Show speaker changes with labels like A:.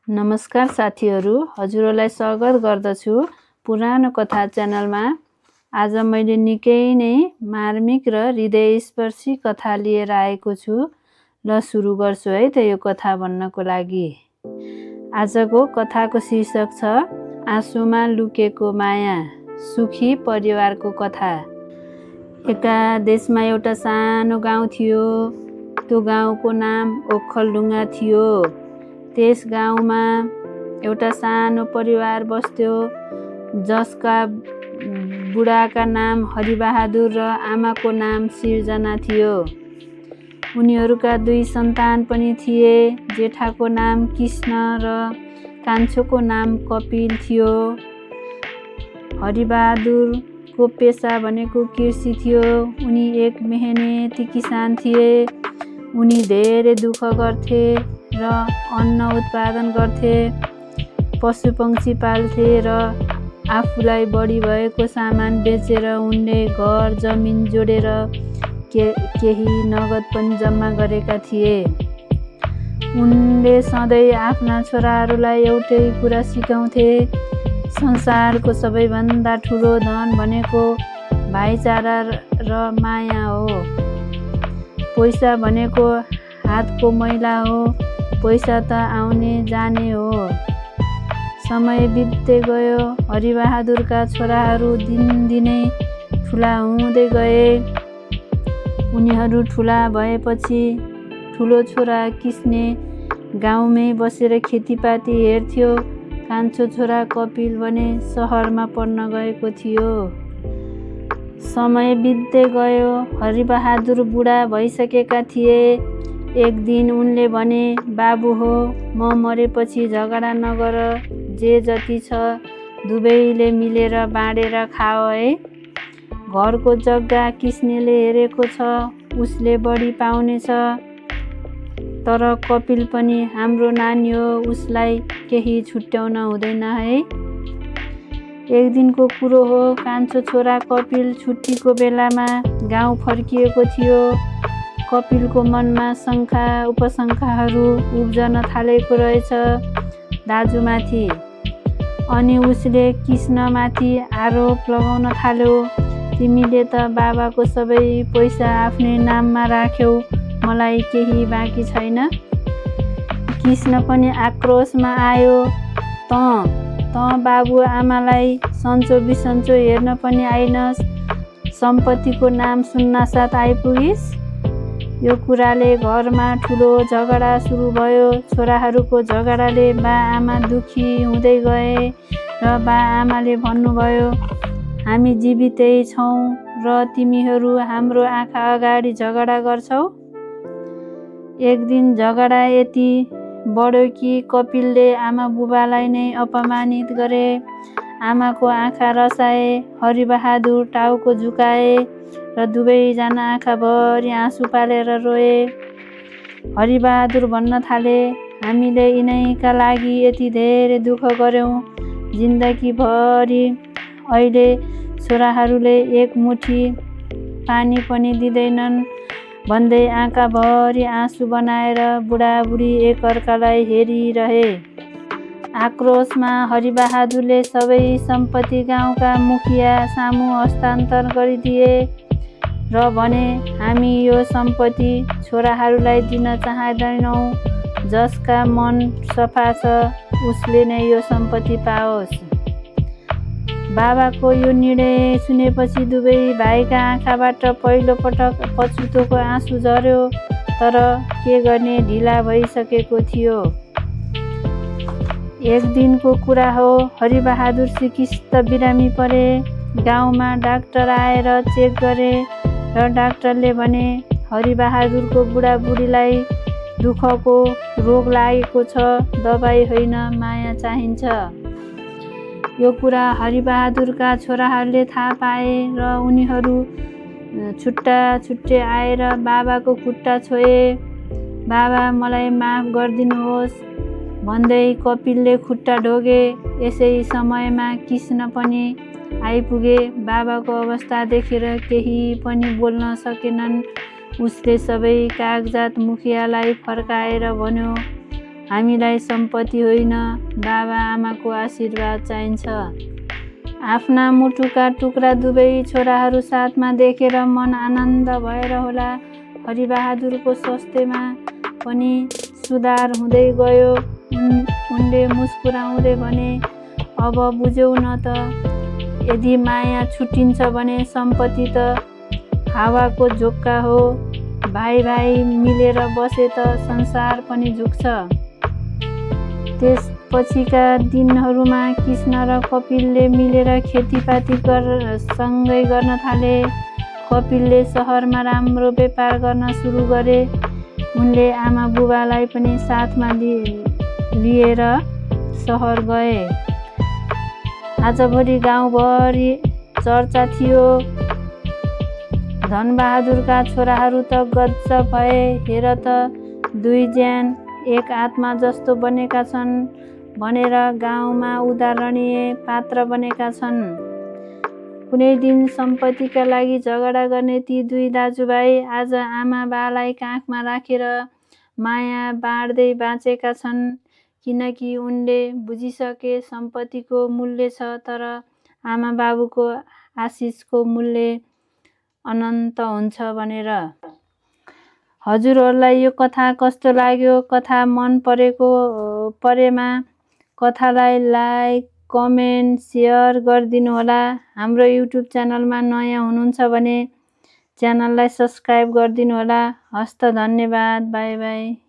A: नमस्कार साथीहरू, हजुरहरूलाई स्वागत गर्दछु पुरानो कथा च्यानलमा। आज मैले निकै नै मार्मिक र हृदयस्पर्शी कथा लिएर आएको छु। ल सुरु गर्छु है त यो कथा भन्नको लागि। आजको कथाको शीर्षक छ आँसुमा लुकेको माया, सुखी परिवारको कथा। एका देशमा एउटा सानो गाउँ थियो। त्यो गाउँको नाम ओखलढुङ्गा थियो। त्यस गाउँमा एउटा सानो परिवार बस्थ्यो, जसका बुढाका नाम हरिबहादुर र आमाको नाम सिर्जना थियो। उनीहरूका 2 सन्तान पनि थिए। जेठाको नाम कृष्ण र कान्छोको नाम कपिल थियो। हरिबहादुरको पेसा भनेको कृषि थियो। उनी एक मेहनती किसान थिए। उनी धेरै दुःख गर्थे र अन्न उत्पादन गर्थे, पशुपक्षी पाल्थे र आफूलाई बढी भएको सामान बेचेर उनले घर जमिन जोडेर केही नगद पनि जम्मा गरेका थिए। उनले सधैँ आफ्ना छोराहरूलाई एउटै कुरा सिकाउँथे, संसारको सबैभन्दा ठुलो धन भनेको भाइचारा र माया हो। पैसा भनेको हातको मैला हो, पैसा त आउने जाने हो। समय बित्दै गयो। हरिबहादुरका छोराहरू दिनदिनै ठुला हुँदै गए। उनीहरू ठुला भएपछि ठुलो छोरा कृष्ण गाउँमै बसेर खेतीपाती हेर्थ्यो। कान्छो छोरा कपिल भने सहरमा पढ्न गएको थियो। समय बित्दै गयो। हरिबहादुर बुढा भइसकेका थिए। एक दिन उनले भने, बाबु हो, म मरेपछि झगडा नगर, जे जति छ दुवैले मिलेर बाँडेर खाओ है। घरको जग्गा कृष्णले हेरेको छ, उसले बढी पाउनेछ। तर कपिल पनि हाम्रो नानी हो, उसलाई केही छुट्याउन हुँदैन है। एक दिनको कुरो हो। कान्छो छोरा कपिल छुट्टीको बेलामा गाउँ फर्किएको थियो। कपिलको मनमा शङ्का उपशङ्काहरू उब्जन थालेको रहेछ दाजुमाथि। अनि उसले कृष्णमाथि आरोप लगाउन थाल्यो, तिमीले त बाबाको सबै पैसा आफ्नै नाममा राख्यौ, मलाई केही बाँकी छैन। कृष्ण पनि आक्रोशमा आयो, त बाबु आमालाई सन्चो बिसन्चो हेर्न पनि आइनस्, सम्पत्तिको नाम सुन्नासाथ आइपुगिस्। यो कुराले घरमा ठुलो झगडा सुरु भयो। छोराहरूको झगडाले बा आमा दुखी हुँदै गए र बा आमाले भन्नुभयो, हामी जीवितै छौँ र तिमीहरू हाम्रो आँखा अगाडि झगडा गर्छौ। एक दिन झगडा यति बढ्यो कि कपिलले आमा बुबालाई नै अपमानित गरे। आमाको आँखा रसाए। हरिबहादुर टाउको झुकाए र दुवैजना आँखाभरि आँसु पालेर रोए। हरिबहादुर भन्न थाले, हामीले यिनैका लागि यति धेरै दुःख गर्यौँ, जिन्दगीभरि अहिले छोराहरूले एक मुठी पानी पनि दिँदैनन् भन्दै आँखाभरि आँसु बनाएर बुढाबुढी एकअर्कालाई हेरिरहे। आक्रोशमा हरिबहादुरले सबै सम्पत्ति गाउँका मुखिया सामु हस्तान्तर गरिदिए र भने, हामी यो सम्पत्ति छोराहरूलाई दिन चाहँदैनौँ। जसका मन सफा छ उसले नै यो सम्पत्ति पाओस्। बाबाको यो निर्णय सुनेपछि दुवै भाइका आँखाबाट पहिलोपटक पछुतोको आँसु झर्यो। तर के गर्ने, ढिला भइसकेको थियो। एक दिनको कुरा हो। हरिबहादुर सिकिस्त बिरामी परे। गाउँमा डाक्टर आएर चेक गरे र डाक्टरले भने, हरिबहादुरको बुढाबुढीलाई दुःखको रोग लागेको छ, दबाई होइन माया चाहिन्छ। यो कुरा हरिबहादुरका छोराहरूले थाहा पाए र उनीहरू छुट्टै आएर बाबाको खुट्टा छोए। बाबा मलाई माफ गरिदिनुहोस् भन्दै कपिलले खुट्टा ढोगे। यसै समयमा कृष्ण पनि आइपुगे। बाबाको अवस्था देखेर केही पनि बोल्न सकेनन्। उसले सबै कागजात मुखियालाई फर्काएर भन्यो, हामीलाई सम्पत्ति होइन, बाबा आमाको आशीर्वाद चाहिन्छ। आफ्ना मुटुका टुक्रा दुवै छोराहरू साथमा देखेर मन आनन्द भएर होला। हरिबहादुरको स्वास्थ्यमा पनि सुधार हुँदै गयो। उनले मुस्कुराउँदै भने, अब बुझ्यौ न त, यदि माया छुट्टिन्छ भने सम्पत्ति त हावाको झोक्का हो। भाइ भाइ मिलेर बसे त संसार पनि झुक्छ। त्यसपछिका दिनहरूमा कृष्ण र कपिलले मिलेर खेतीपाती सँगै गर्न थाले। कपिलले सहरमा राम्रो व्यापार गर्न सुरु गरे। उनले आमा बुबालाई पनि साथमा लिएर सहर गए। आजभोलि गाउँभरि चर्चा थियो। धनबहादुरका छोराहरू त गजब भए, हेर त दुई ज्यान एक आत्मा जस्तो बनेका छन् भनेर गाउँमा उदाहरणीय पात्र बनेका छन्। कुनै दिन सम्पत्तिका लागि झगडा गर्ने ती दुई दाजुभाइ आज आमा बालाई काखमा राखेर माया बाँड्दै बाँचेका छन्। किनकि उनले बुझिसके सम्पत्तिको मूल्य छ, तर आमा बाबुको आशिषको मूल्य अनन्त हुन्छ भनेर। हजुरहरूलाई यो कथा कस्तो लाग्यो? कथा मन परेमा कथालाई लाइक, कमेन्ट, सेयर गरिदिनु होला। हाम्रो युट्युब च्यानलमा नयाँ हुनुहुन्छ भने च्यानललाई सब्स्क्राइब गरिदिनु होला। हस्त धन्यवाद। By by.